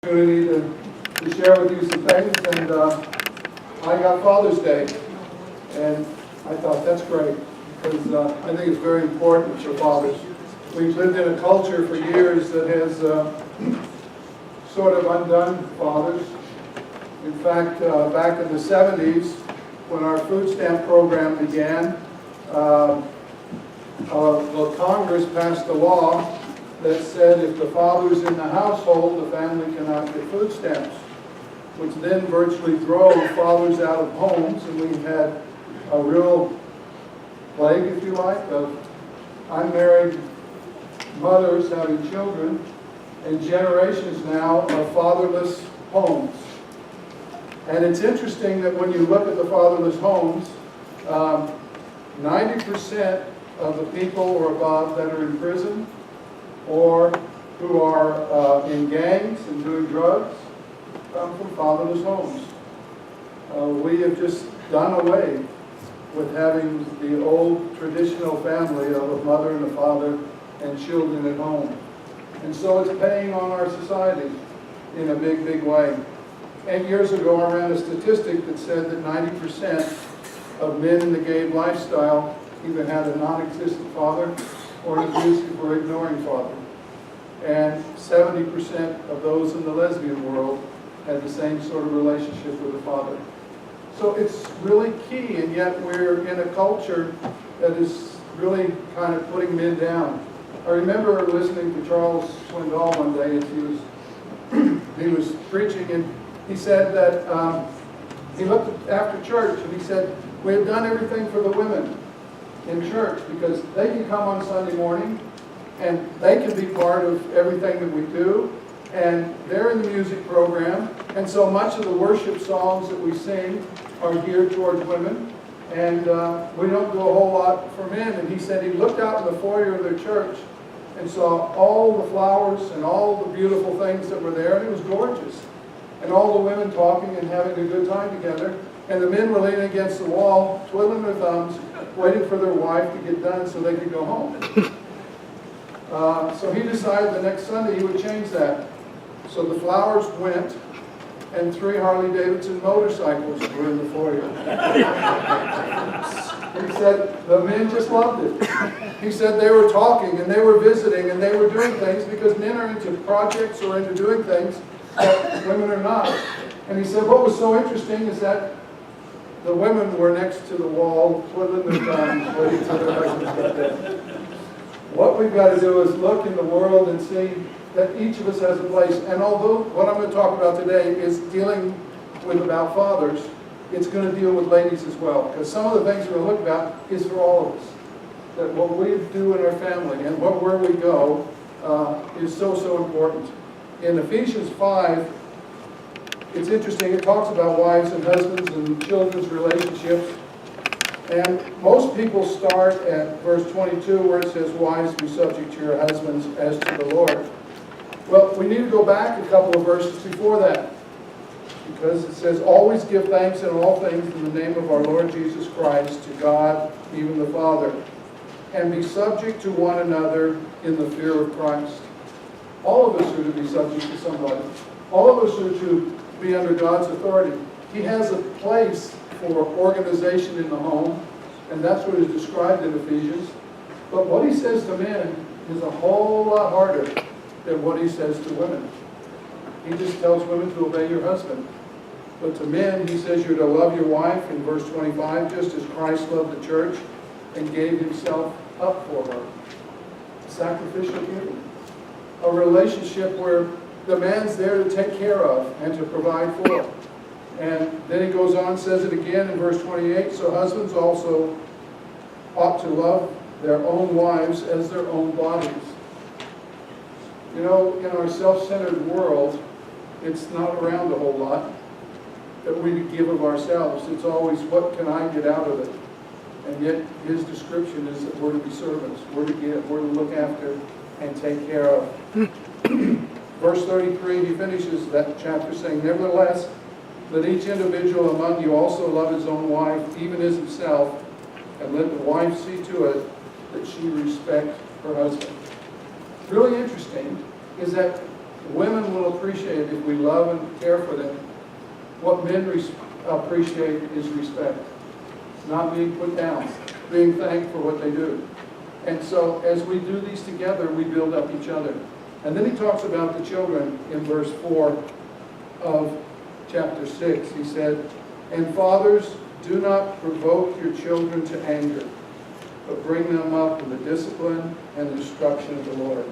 Opportunity to share with you some things, and I got Father's Day, and I thought that's great because I think it's very important for fathers. We've lived in a culture for years that has sort of undone fathers. In fact, back in the 70s, when our food stamp program began, the Congress passed a law that said if the father's in the household, the family cannot get food stamps, which then virtually drove fathers out of homes, and we had a real plague, if you like, of unmarried mothers having children, and generations now of fatherless homes. And it's interesting that when you look at the fatherless homes, 90% of the people or above that are in prison or who are in gangs and doing drugs come from fatherless homes. We have just done away with having the old traditional family of a mother and a father and children at home. And so it's paying on our society in a big, big way. 8 years ago, I ran a statistic that said that 90% of men in the gay lifestyle either had a non-existent father or an abusive or ignoring father. And 70% of those in the lesbian world had the same sort of relationship with a father. So it's really key, and yet we're in a culture that is really kind of putting men down. I remember listening to Charles Swindoll one day as he was preaching, and he said that he looked after church and he said, we have done everything for the women in church because they can come on Sunday morning and they can be part of everything that we do, and they're in the music program, and so much of the worship songs that we sing are geared towards women, and we don't do a whole lot for men. And he said he looked out in the foyer of their church and saw all the flowers and all the beautiful things that were there, and it was gorgeous. And all the women talking and having a good time together. And the men were leaning against the wall, twiddling their thumbs, waiting for their wife to get done so they could go home. So he decided the next Sunday he would change that. So the flowers went, and 3 Harley-Davidson motorcycles were in the foyer. He said the men just loved it. He said they were talking and they were visiting and they were doing things because men are into projects or into doing things that women are not. And he said what was so interesting is that the women were next to the wall, twiddling their thumbs, waiting for their husbands to get there. What we've got to do is look in the world and see that each of us has a place. And although what I'm going to talk about today is dealing with about fathers, it's going to deal with ladies as well. Because some of the things we're going to look about is for all of us. That what we do in our family and where we go is so, so important. In Ephesians 5, it's interesting, it talks about wives and husbands and children's relationships. And most people start at verse 22 where it says, wives, be subject to your husbands as to the Lord. Well, we need to go back a couple of verses before that. Because it says, always give thanks in all things in the name of our Lord Jesus Christ to God, even the Father. And be subject to one another in the fear of Christ. All of us are to be subject to somebody. All of us are to be under God's authority. He has a place for organization in the home, and that's what is described in Ephesians. But what he says to men is a whole lot harder than what he says to women. He just tells women to obey your husband. But to men, he says you're to love your wife in verse 25, just as Christ loved the church and gave himself up for her. Sacrificial giving. A relationship where the man's there to take care of and to provide for. And then he goes on and says it again in verse 28, so husbands also ought to love their own wives as their own bodies. You know, in our self-centered world, it's not around a whole lot that we give of ourselves. It's always, what can I get out of it? And yet his description is that we're to be servants. We're to give, we're to look after and take care of. Verse 33, he finishes that chapter saying, nevertheless, let each individual among you also love his own wife, even as himself, and let the wife see to it that she respect her husband. Really interesting is that women will appreciate if we love and care for them. What men appreciate is respect. Not being put down, being thanked for what they do. And so as we do these together, we build up each other. And then he talks about the children in verse 4 of chapter 6. He said, "And fathers, do not provoke your children to anger, but bring them up in the discipline and instruction of the Lord."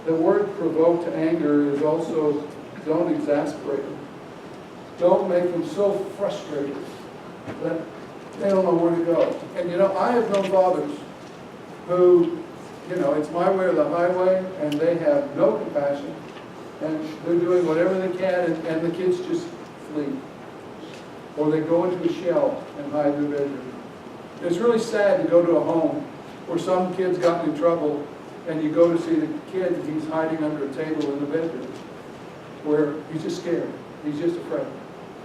The word provoke to anger is also, don't exasperate them. Don't make them so frustrated that they don't know where to go. And I have known fathers who, it's my way or the highway, and they have no compassion, and they're doing whatever they can, and the kids just flee. Or they go into a shell and hide in their bedroom. It's really sad to go to a home where some kid's gotten in trouble, and you go to see the kid, and he's hiding under a table in the bedroom, where he's just scared. He's just afraid.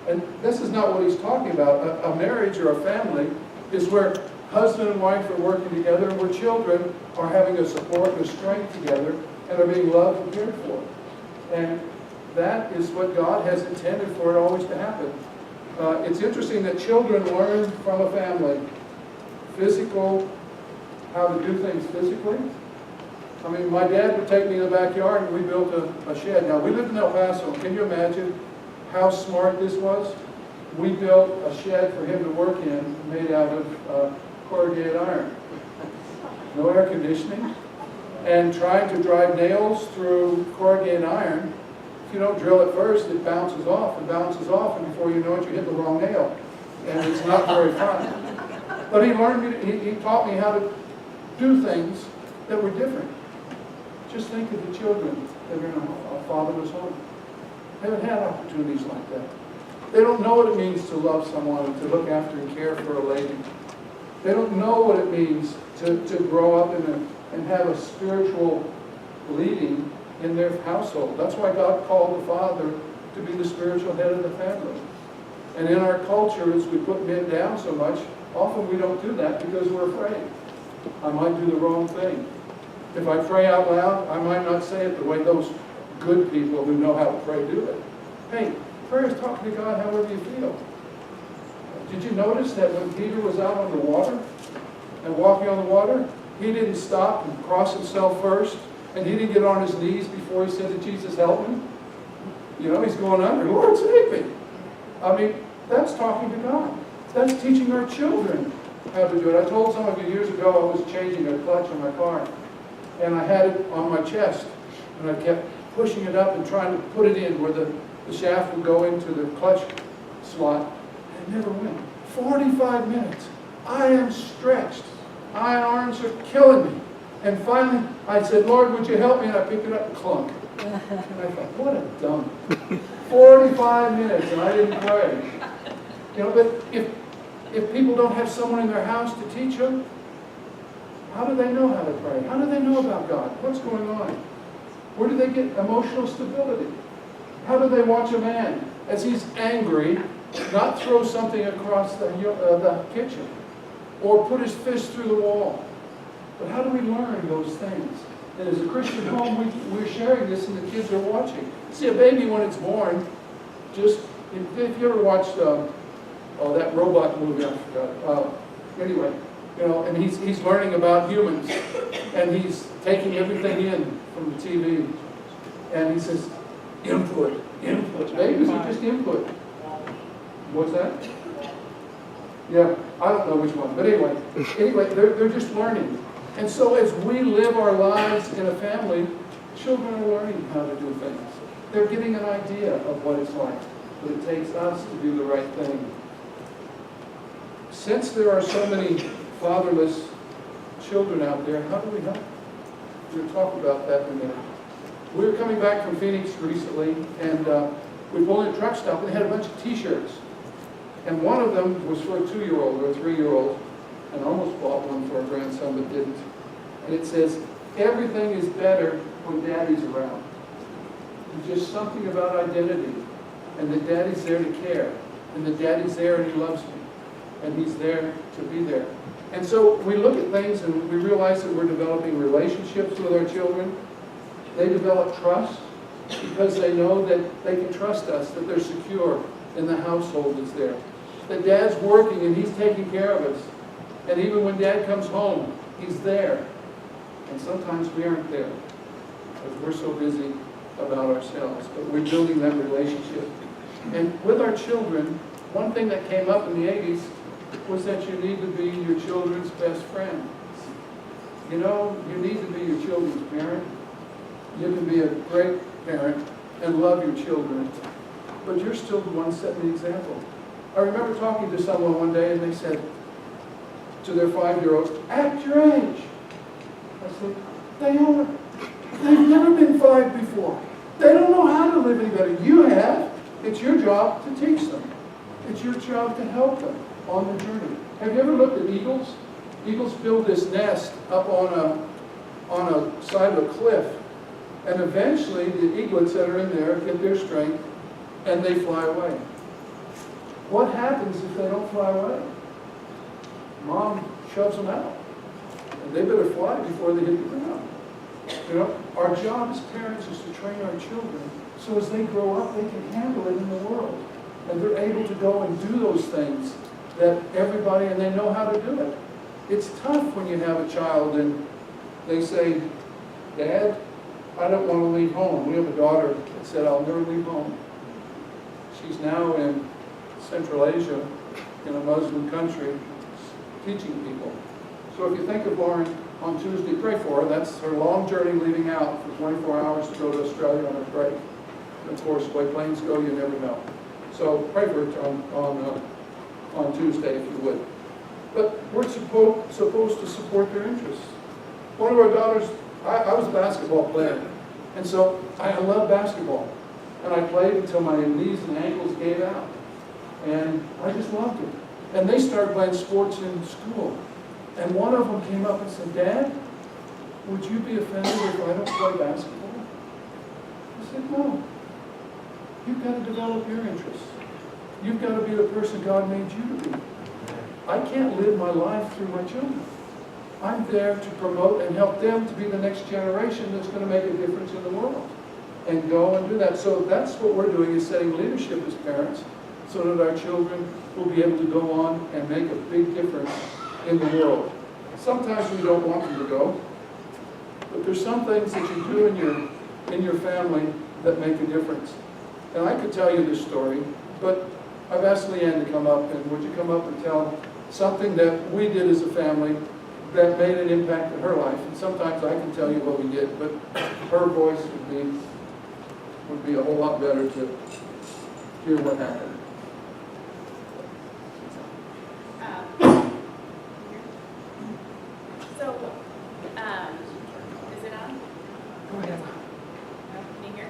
And this is not what he's talking about. A marriage or a family is where husband and wife are working together, and where children are having a support and a strength together and are being loved and cared for. And that is what God has intended for it always to happen. It's interesting that children learn from a family how to do things physically. I mean, my dad would take me in the backyard and we built a shed. Now, we lived in El Paso. Can you imagine how smart this was? We built a shed for him to work in made out of corrugated iron. No air conditioning. And trying to drive nails through corrugated iron, if you don't drill it first, it bounces off and bounces off, and before you know it, you hit the wrong nail. And it's not very fun. But he taught me how to do things that were different. Just think of the children that are in a fatherless home. They haven't had opportunities like that. They don't know what it means to love someone and to look after and care for a lady. They don't know what it means to grow up and have a spiritual leading in their household. That's why God called the father to be the spiritual head of the family. And in our culture, as we put men down so much, often we don't do that because we're afraid. I might do the wrong thing. If I pray out loud, I might not say it the way those good people who know how to pray do it. Hey, prayer is talking to God however you feel. Did you notice that when Peter was out on the water and walking on the water, he didn't stop and cross himself first, and he didn't get on his knees before he said to Jesus, "Help me"? He's going under. "Lord, save me." I mean, that's talking to God. That's teaching our children how to do it. I told some of you years ago I was changing a clutch on my car, and I had it on my chest, and I kept pushing it up and trying to put it in where the shaft would go into the clutch slot, and it never went. 45 minutes. I am stretched. My arms are killing me. And finally, I said, "Lord, would you help me?" And I picked it up and clunk. And I thought, what a dummy. 45 minutes, and I didn't pray. But if people don't have someone in their house to teach them, how do they know how to pray? How do they know about God? What's going on? Where do they get emotional stability? How do they watch a man as he's angry not throw something across the kitchen or put his fist through the wall? But how do we learn those things? And as a Christian home, we're sharing this and the kids are watching. See, a baby when it's born, if you ever watched that robot movie, I forgot. Anyway, and he's learning about humans, and he's taking everything in from the TV, and he says, input. Babies are just input. What's that? Yeah, I don't know which one, but anyway, they're just learning. And so as we live our lives in a family, children are learning how to do things. They're getting an idea of what it's like, but it takes us to do the right thing. Since there are so many fatherless children out there, how do we help? We'll talk about that in a minute. We were coming back from Phoenix recently, and we pulled in a truck stop, and they had a bunch of T-shirts. And one of them was for a 2-year-old or a 3-year-old, and I almost bought one for our grandson, but didn't. And it says, "Everything is better when Daddy's around." There's just something about identity, and that Daddy's there to care, and that Daddy's there and he loves me, and he's there to be there. And so we look at things and we realize that we're developing relationships with our children. They develop trust. because they know that they can trust us, that they're secure, and the household is there. That Dad's working and he's taking care of us. And even when Dad comes home, he's there. And sometimes we aren't there because we're so busy about ourselves. But we're building that relationship. And with our children, one thing that came up in the 80s was that you need to be your children's best friend. You know, you need to be your children's parent. You can be a great parent and love your children, but you're still the one setting the example. I remember talking to someone one day and they said to their 5-year-old, act your age. I said, they are. They've never been 5 before. They don't know how to live any better. You have. It's your job to teach them. It's your job to help them on the journey. Have you ever looked at eagles? Eagles build this nest up on a side of a cliff. And eventually the eaglets that are in there get their strength and they fly away. What happens if they don't fly away? Mom shoves them out. And they better fly before they hit the ground. You know, our job as parents is to train our children so as they grow up, they can handle it in the world. And they're able to go and do those things that everybody, and they know how to do it. It's tough when you have a child and they say, Dad, I don't want to leave home. We have a daughter that said, I'll never leave home. She's now in Central Asia, in a Muslim country, teaching people. So if you think of Lauren on Tuesday, pray for her. That's her long journey leaving out for 24 hours to go to Australia on her break. And of course, the way planes go, you never know. So pray for her on Tuesday, if you would. But we're supposed to support their interests. One of our daughters, I was a basketball player, and so I love basketball. And I played until my knees and ankles gave out. And I just loved it. And they started playing sports in school. And one of them came up and said, Dad, would you be offended if I don't play basketball? I said, no. You've got to develop your interests. You've got to be the person God made you to be. I can't live my life through my children. I'm there to promote and help them to be the next generation that's going to make a difference in the world. And go and do that. So that's what we're doing, is setting leadership as parents so that our children will be able to go on and make a big difference in the world. Sometimes we don't want them to go, but there's some things that you do in your family that make a difference. And I could tell you this story, but I've asked Leanne to come up, and would you come up and tell something that we did as a family that made an impact in her life? And sometimes I can tell you what we did, but her voice would be a whole lot better to hear what happened. Is it on? Go ahead. Can you hear?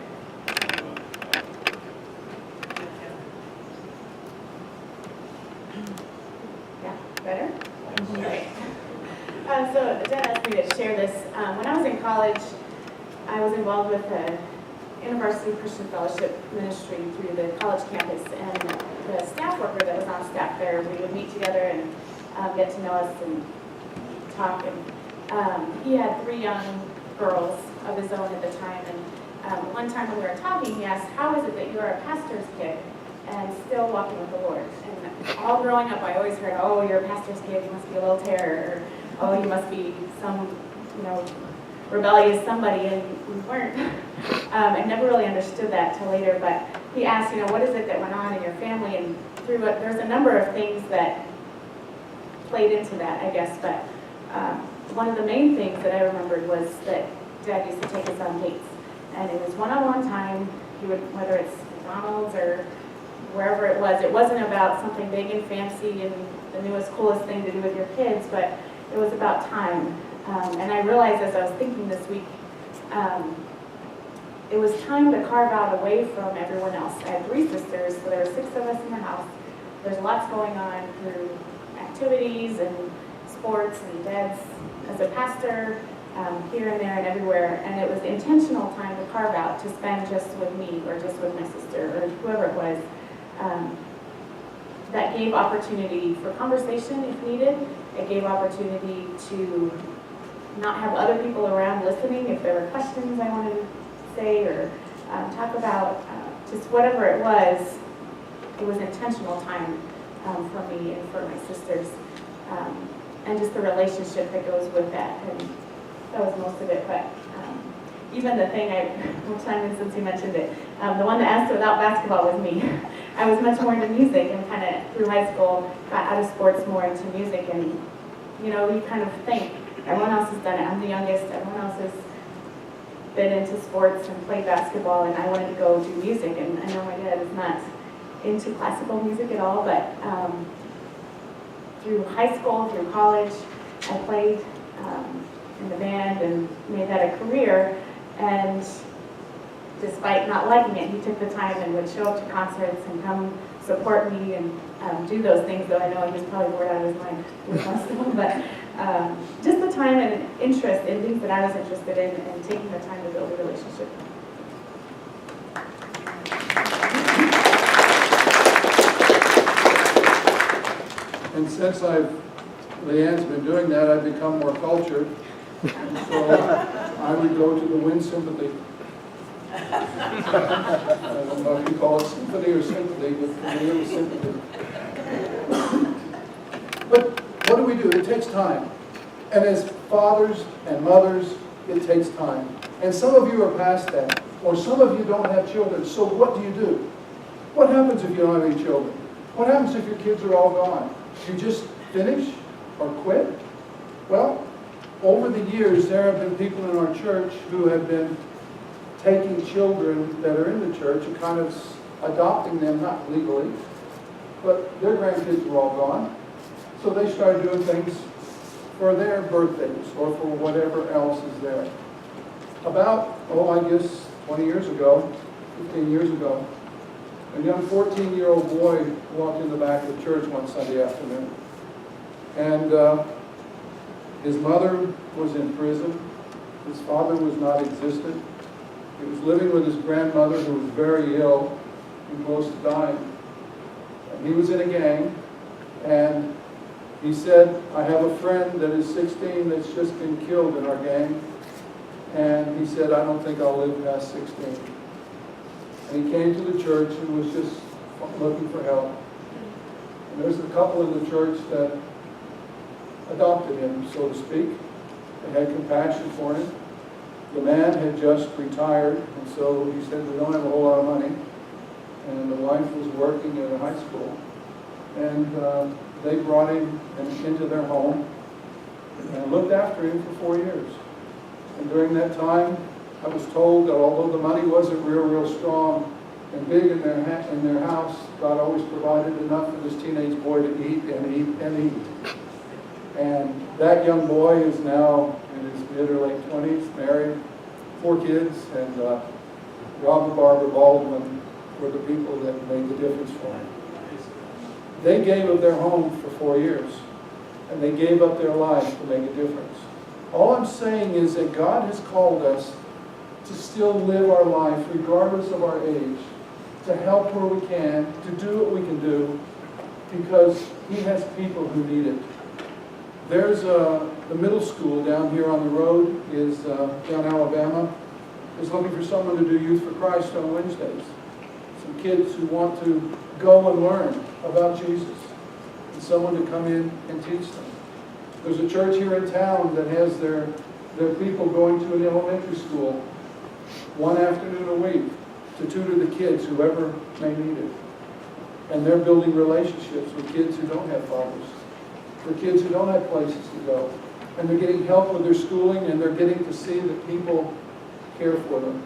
Yeah, better? Okay. So Jen asked me to share this. When I was in college, I was involved with the University Christian Fellowship Ministry through the college campus, and the staff worker that was on staff there, we would meet together and get to know us and talk. And he had 3 young girls of his own at the time, and one time when we were talking, he asked, how is it that you are a pastor's kid and still walking with the Lord? And all growing up, I always heard, oh, you're a pastor's kid, you must be a little terror, or oh, you must be some, rebellious somebody, and we weren't. I never really understood that till later, but he asked, what is it that went on in your family? And through it, there's a number of things that played into that, I guess, but one of the main things that I remembered was that Dad used to take us on dates, and it was one-on-one time. He would, whether it's McDonald's or wherever it wasn't about something big and fancy and the newest, coolest thing to do with your kids, but it was about time. And I realized as I was thinking this week, it was time to carve out away from everyone else. I had 3 sisters, so there were 6 of us in the house. There's lots going on through activities and sports, and Dad's as a pastor here and there and everywhere. And it was intentional time to carve out to spend just with me or just with my sister or whoever it was. That gave opportunity for conversation if needed. It gave opportunity to not have other people around listening if there were questions I wanted to say, or talk about just whatever it was intentional time for me and for my sisters, and just the relationship that goes with that. And that was most of it, but even the thing will chime in since you mentioned it. The one that asked about basketball was me. I was much more into music, and kind of through high school got out of sports more into music. And you kind of think everyone else has done it. I'm the youngest. Everyone else has been into sports and played basketball, and I wanted to go do music. And I know my dad is not into classical music at all, but through high school, through college, I played in the band and made that a career. And despite not liking it, he took the time and would show up to concerts and come support me and do those things, though I know he was probably bored out of his mind with most of them. But just the time and interest in things that I was interested in, and taking the time to build a relationship. And since Leanne's been doing that, I've become more cultured. So I would go to the wind sympathy. I don't know if you call it sympathy or sympathy, but for me it was sympathy. But what do we do? It takes time. And as fathers and mothers, it takes time. And some of you are past that. Or some of you don't have children. So what do? What happens if you don't have any children? What happens if your kids are all gone? You just finish or quit? Well, over the years, there have been people in our church who have been taking children that are in the church and kind of adopting them, not legally, but their grandkids were all gone. So they started doing things for their birthdays or for whatever else is there. About, I guess 20 years ago, 15 years ago, a young 14-year-old boy walked in the back of the church one Sunday afternoon. And his mother was in prison. His father was not existent. He was living with his grandmother, who was very ill and close to dying. And he was in a gang. And he said, I have a friend that is 16 that's just been killed in our gang. And he said, I don't think I'll live past 16. And he came to the church and was just looking for help. And there's a couple in the church that adopted him, so to speak. They had compassion for him. The man had just retired, and so he said, we don't have a whole lot of money. And the wife was working at a high school. And they brought him into their home and looked after him for 4 years. And during that time, I was told that although the money wasn't real strong and big in their house, God always provided enough for this teenage boy to eat and eat and eat. And that young boy is now in his mid or late 20s, married, 4 kids, and Rob and Barbara Baldwin were the people that made the difference for him. They gave up their home for 4 years, and they gave up their lives to make a difference. All I'm saying is that God has called us to still live our life regardless of our age, to help where we can, to do what we can do, because He has people who need it. There's the middle school down here on the road is down Alabama is looking for someone to do Youth for Christ on Wednesdays. Some kids who want to go and learn about Jesus, and someone to come in and teach them. There's a church here in town that has their people going to an elementary school one afternoon a week to tutor the kids, whoever may need it. And they're building relationships with kids who don't have fathers, for kids who don't have places to go. And they're getting help with their schooling, and they're getting to see that people care for them.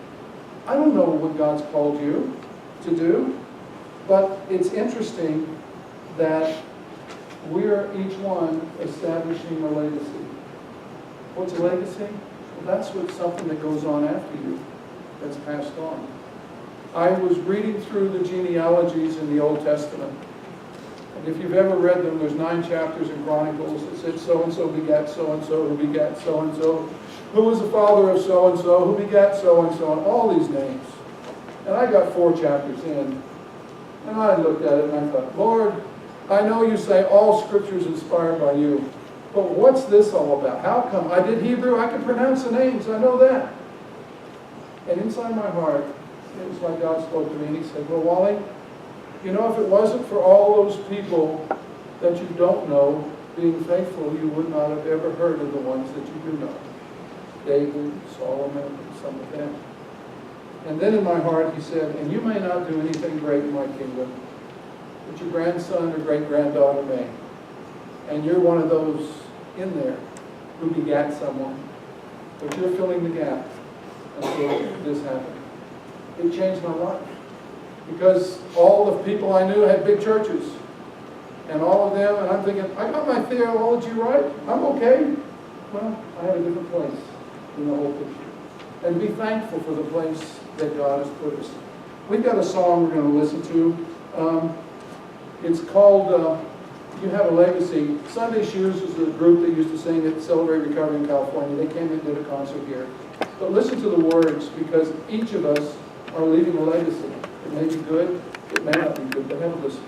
I don't know what God's called you to do, but it's interesting that we're each one establishing a legacy. What's a legacy? Well, that's something that goes on after you, that's passed on. I was reading through the genealogies in the Old Testament. And if you've ever read them, there's 9 chapters in Chronicles that said so-and-so begat so-and-so, who begat so-and-so, who was the father of so-and-so, who begat so-and-so, and all these names. And I got 4 chapters in, and I looked at it and I thought, Lord, I know you say all Scripture is inspired by you, but what's this all about? How come? I did Hebrew, I can pronounce the names, I know that. And inside my heart, It was like God spoke to me, and he said, well, Wally, you know, if it wasn't for all those people that you don't know being faithful, you would not have ever heard of the ones that you do know. David, Solomon, and some of them. And then in my heart he said, and you may not do anything great in my kingdom, but your grandson or great-granddaughter may. And you're one of those in there who begat someone. But you're filling the gap until this happened. It changed my life. Because all the people I knew had big churches. And all of them, and I'm thinking, I got my theology right. I'm okay. Well, I had a different place in the whole picture. And be thankful for the place that God has put us. We've got a song we're going to listen to. It's called You Have a Legacy. Sunday Shoes is the group that used to sing at Celebrate Recovery in California. They came and did a concert here. But listen to the words, because each of us are leaving a legacy. It may be good, it may not be good, but have a listen.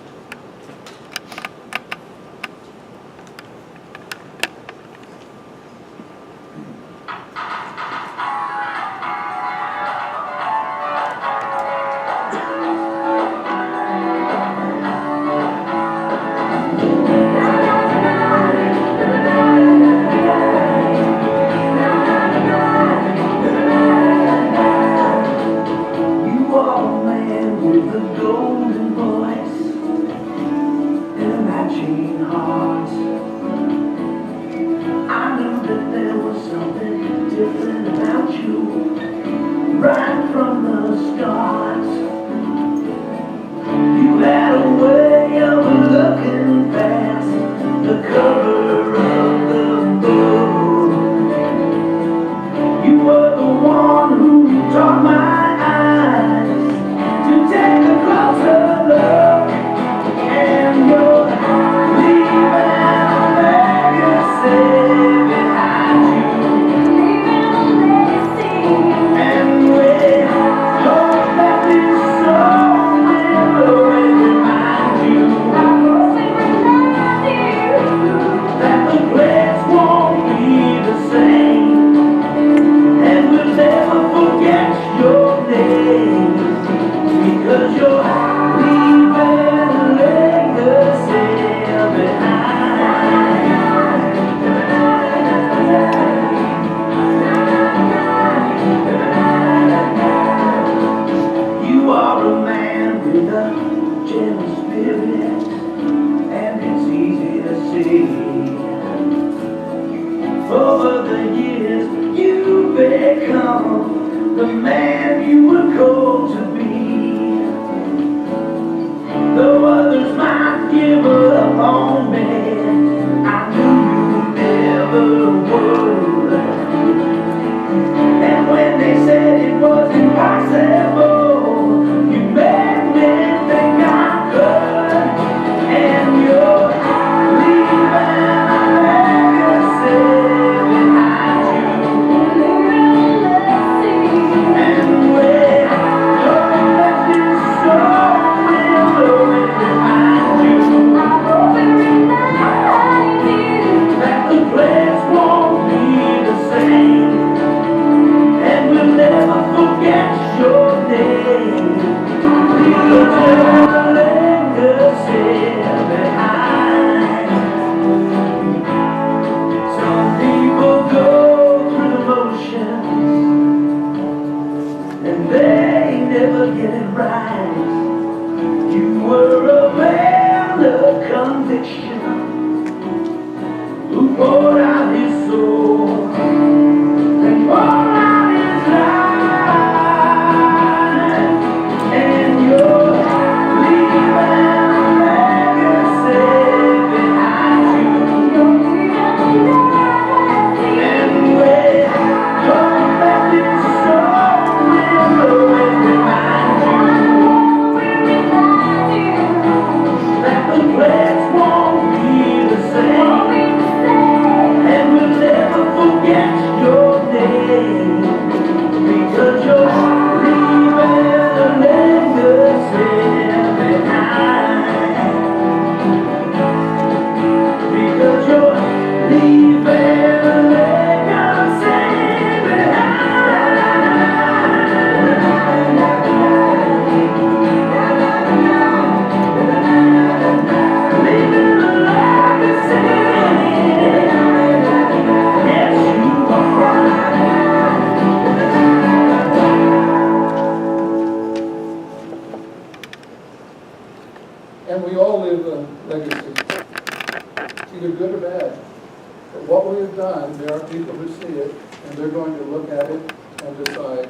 time, there are people who see it, and they're going to look at it and decide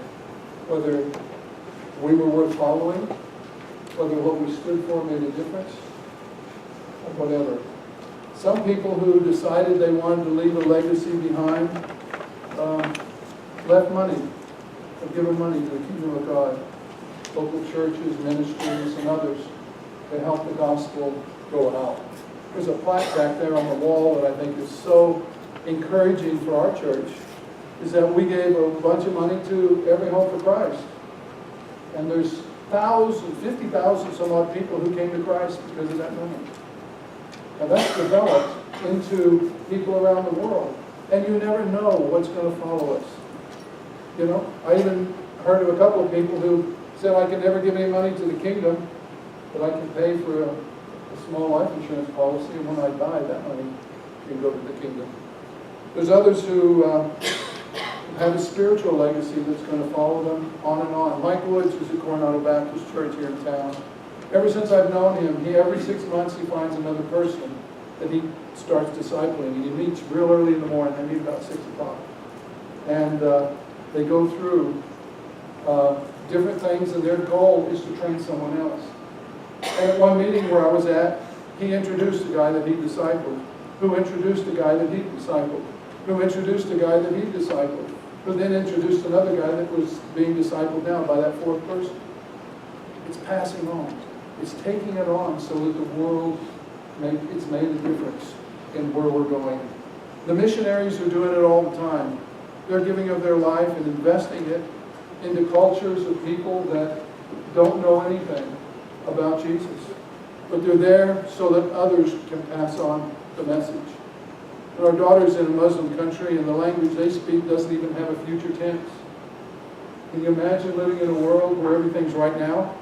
whether we were worth following, whether what we stood for made a difference, or whatever. Some people who decided they wanted to leave a legacy behind left money, have given money to the kingdom of God, local churches, ministries, and others to help the gospel go out. There's a plaque back there on the wall that I think is so encouraging for our church, is that we gave a bunch of money to Every Home for Christ. And there's 50,000 some odd people who came to Christ because of that money. Now that's developed into people around the world. And you never know what's going to follow us. You know, I even heard of a couple of people who said, I can never give any money to the kingdom, but I can pay for a small life insurance policy, and when I die, that money can go to the kingdom. There's others who have a spiritual legacy that's going to follow them on and on. Mike Woods is at Coronado Baptist Church here in town. Ever since I've known him, every 6 months he finds another person that he starts discipling. And he meets real early in the morning. They meet about 6 o'clock. And they go through different things, and their goal is to train someone else. And at one meeting where I was at, he introduced a guy that he discipled, who introduced a guy that he discipled, who introduced a guy that he discipled, who then introduced another guy that was being discipled now by that fourth person. It's passing on. It's taking it on so that the world, it's made a difference in where we're going. The missionaries are doing it all the time. They're giving of their life and investing it into cultures of people that don't know anything about Jesus. But they're there so that others can pass on the message. And our daughter's in a Muslim country, and the language they speak doesn't even have a future tense. Can you imagine living in a world where everything's right now,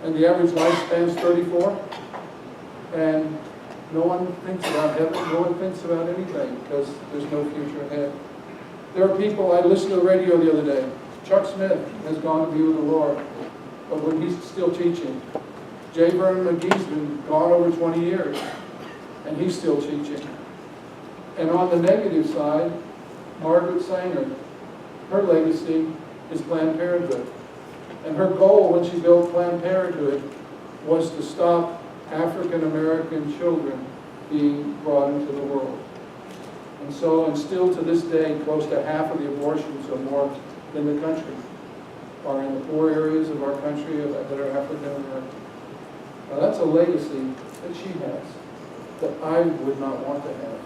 and the average lifespan's 34, and no one thinks about heaven, no one thinks about anything, because there's no future ahead. There are people, I listened to the radio the other day. Chuck Smith has gone to be with the Lord, but when he's still teaching. J. Vernon McGee's been gone over 20 years, and he's still teaching. And on the negative side, Margaret Sanger, her legacy is Planned Parenthood. And her goal when she built Planned Parenthood was to stop African American children being brought into the world. And so, and still to this day, close to half of the abortions or more in the country are in the poor areas of our country that are African American. Now that's a legacy that she has that I would not want to have.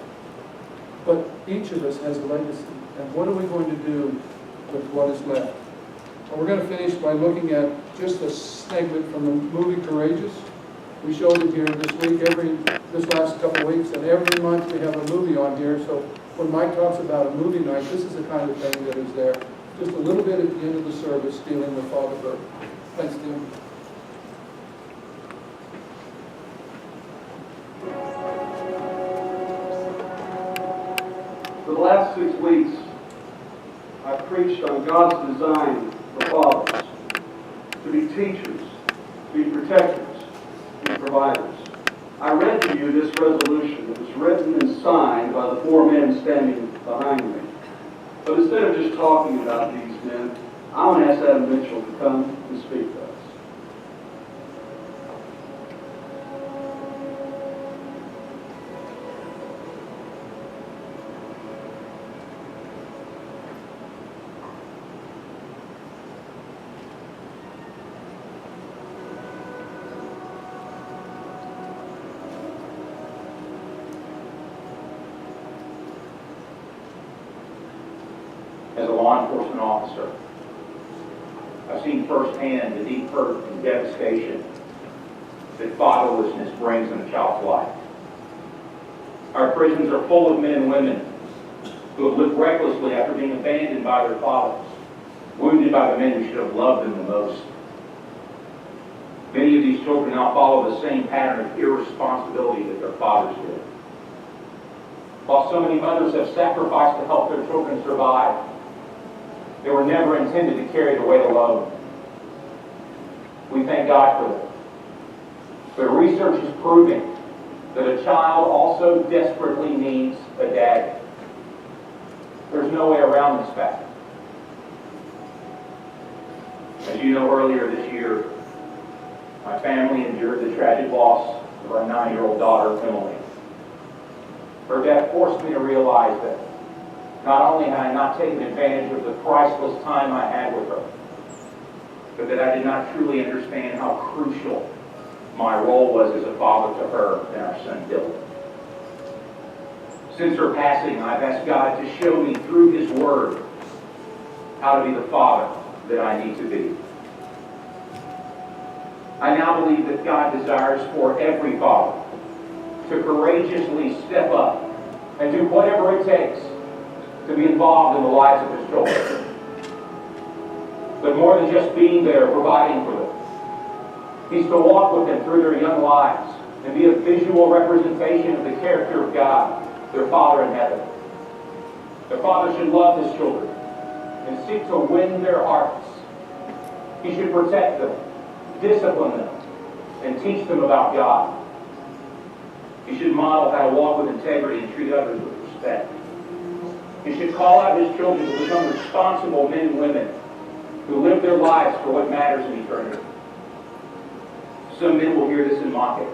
But each of us has a legacy. And what are we going to do with what is left? Well, we're going to finish by looking at just a segment from the movie Courageous. We showed it here this week, this last couple of weeks, and every month we have a movie on here. So when Mike talks about a movie night, this is the kind of thing that is there. Just a little bit at the end of the service dealing with fatherhood. Thanks, Tim. For the last 6 weeks, I've preached on God's design for fathers to be teachers, to be protectors, to be providers. I read to you this resolution. It was written and signed by the 4 men standing behind me. But instead of just talking about these men, I want to ask Adam Mitchell to come and speak to us. As a law enforcement officer, I've seen firsthand the deep hurt and devastation that fatherlessness brings in a child's life. Our prisons are full of men and women who have lived recklessly after being abandoned by their fathers, wounded by the men who should have loved them the most. Many of these children now follow the same pattern of irresponsibility that their fathers did. While so many mothers have sacrificed to help their children survive, they were never intended to carry the weight alone. We thank God for that. But research is proving that a child also desperately needs a daddy. There's no way around this fact. As you know, earlier this year, my family endured the tragic loss of our 9-year-old daughter, Emily. Her death forced me to realize that not only had I not taken advantage of the priceless time I had with her, but that I did not truly understand how crucial my role was as a father to her and our son Dylan. Since her passing, I've asked God to show me through His Word how to be the father that I need to be. I now believe that God desires for every father to courageously step up and do whatever it takes to be involved in the lives of his children. But more than just being there, providing for them, He's to walk with them through their young lives and be a visual representation of the character of God, their Father in heaven. The father should love his children and seek to win their hearts. He should protect them, discipline them, and teach them about God. He should model how to walk with integrity and treat others with respect. He should call out his children to become responsible men and women who live their lives for what matters in eternity. Some men will hear this and mock it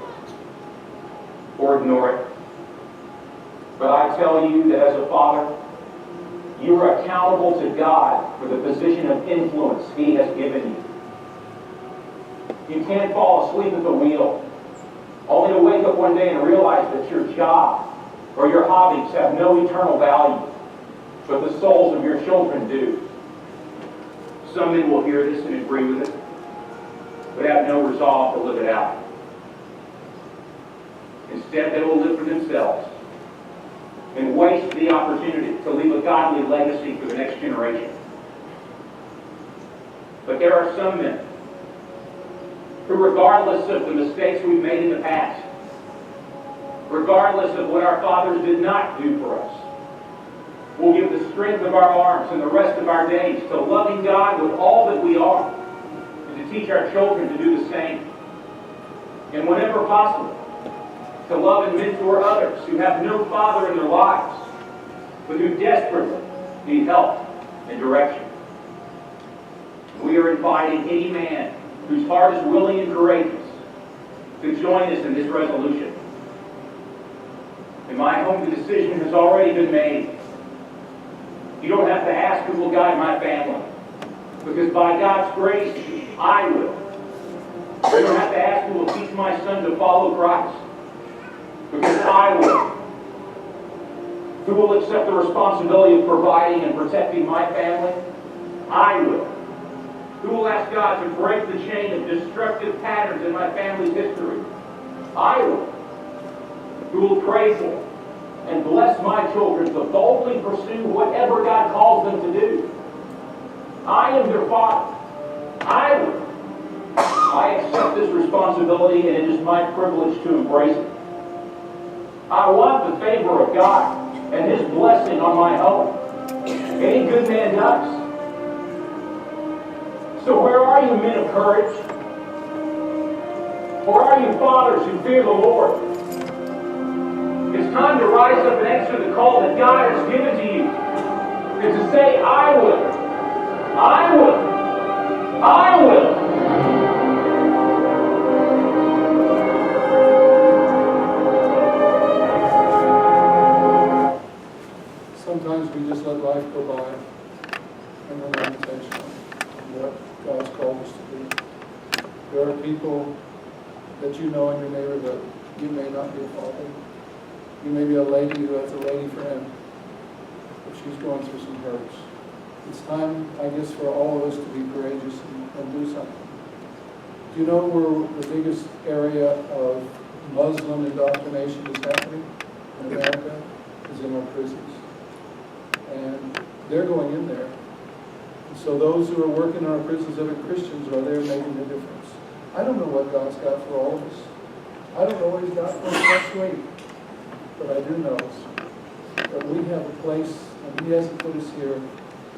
or ignore it. But I tell you that as a father, you are accountable to God for the position of influence He has given you. You can't fall asleep at the wheel, only to wake up one day and realize that your job or your hobbies have no eternal value, but the souls of your children do. Some men will hear this and agree with it, but have no resolve to live it out. Instead, they will live for themselves and waste the opportunity to leave a godly legacy for the next generation. But there are some men who, regardless of the mistakes we've made in the past, regardless of what our fathers did not do for us, will give the strength of our arms and the rest of our days to loving God with all that we are, and to teach our children to do the same. And whenever possible, to love and mentor others who have no father in their lives, but who desperately need help and direction. We are inviting any man whose heart is willing and courageous to join us in this resolution. In my home, the decision has already been made. You don't have to ask who will guide my family, because by God's grace, I will. You don't have to ask who will teach my son to follow Christ, because I will. Who will accept the responsibility of providing and protecting my family? I will. Who will ask God to break the chain of destructive patterns in my family's history? I will. Who will pray for and bless my children to boldly pursue whatever God calls them to do? I am their father. I will. I accept this responsibility, and it is my privilege to embrace it. I want the favor of God and His blessing on my home. Any good man does. So where are you, men of courage? Or are you fathers who fear the Lord? It's time to rise up and answer the call that God has given to you. And to say, I will. I will. I will. Sometimes we just let life go by and we're not intentional in what God's called us to be. There are people that you know in your neighborhood. You may not be a father. You may be a lady who has a lady friend, but she's going through some hurts. It's time, I guess, for all of us to be courageous and do something. Do you know where the biggest area of Muslim indoctrination is happening in America? Is in our prisons. And they're going in there. And so those who are working in our prisons that are Christians are there making a difference. I don't know what God's got for all of us. I don't know what He's got for us next week. But I do know that we have a place, and He hasn't put us here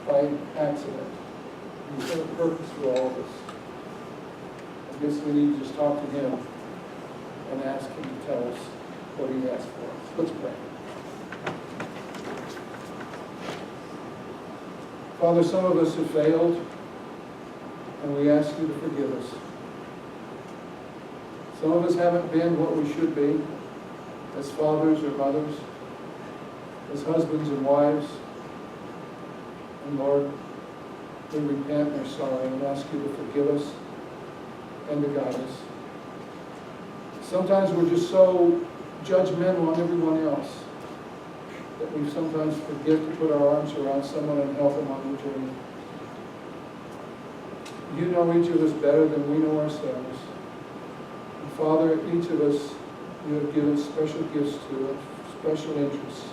by accident. He's got a purpose for all of us. I guess we need to just talk to Him and ask Him to tell us what He has for us. Let's pray. Father, some of us have failed, and we ask you to forgive us. Some of us haven't been what we should be as fathers or mothers, as husbands and wives. And Lord, we repent and are sorry and ask you to forgive us and to guide us. Sometimes we're just so judgmental on everyone else that we sometimes forget to put our arms around someone and help them on the journey. You know each of us better than we know ourselves. And Father, each of us, you have given special gifts to, special interests.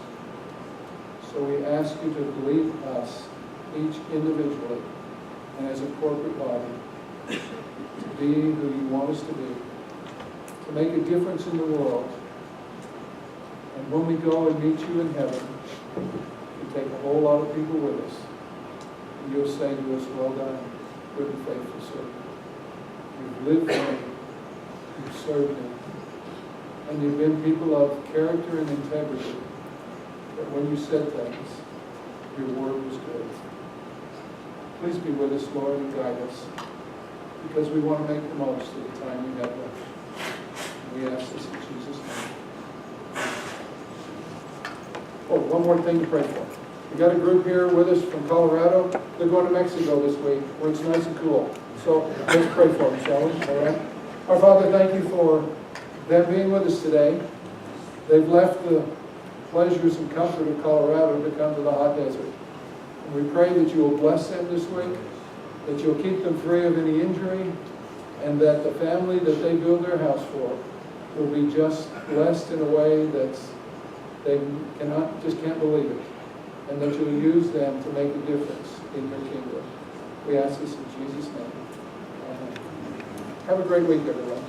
So we ask you to lead us, each individually and as a corporate body, to be who you want us to be, to make a difference in the world. And when we go and meet you in heaven, you take a whole lot of people with us. And you'll say to us, well done, good and faithful servant. You've lived for me. You've served me. And you've been people of character and integrity. That when you said things, your word was good. Please be with us, Lord, and guide us. Because we want to make the most of the time we have left. We ask this in Jesus' name. Oh, one more thing to pray for. We got a group here with us from Colorado. They're going to Mexico this week, where it's nice and cool. So let's pray for them, shall we? All right. Our Father, thank you for them being with us today. They've left the pleasures and comfort of Colorado to come to the hot desert. And we pray that you will bless them this week, that you'll keep them free of any injury, and that the family that they build their house for will be just blessed in a way that's they can't believe it, and that you'll use them to make a difference in your kingdom. We ask this in Jesus' name. Amen. Have a great week, everyone.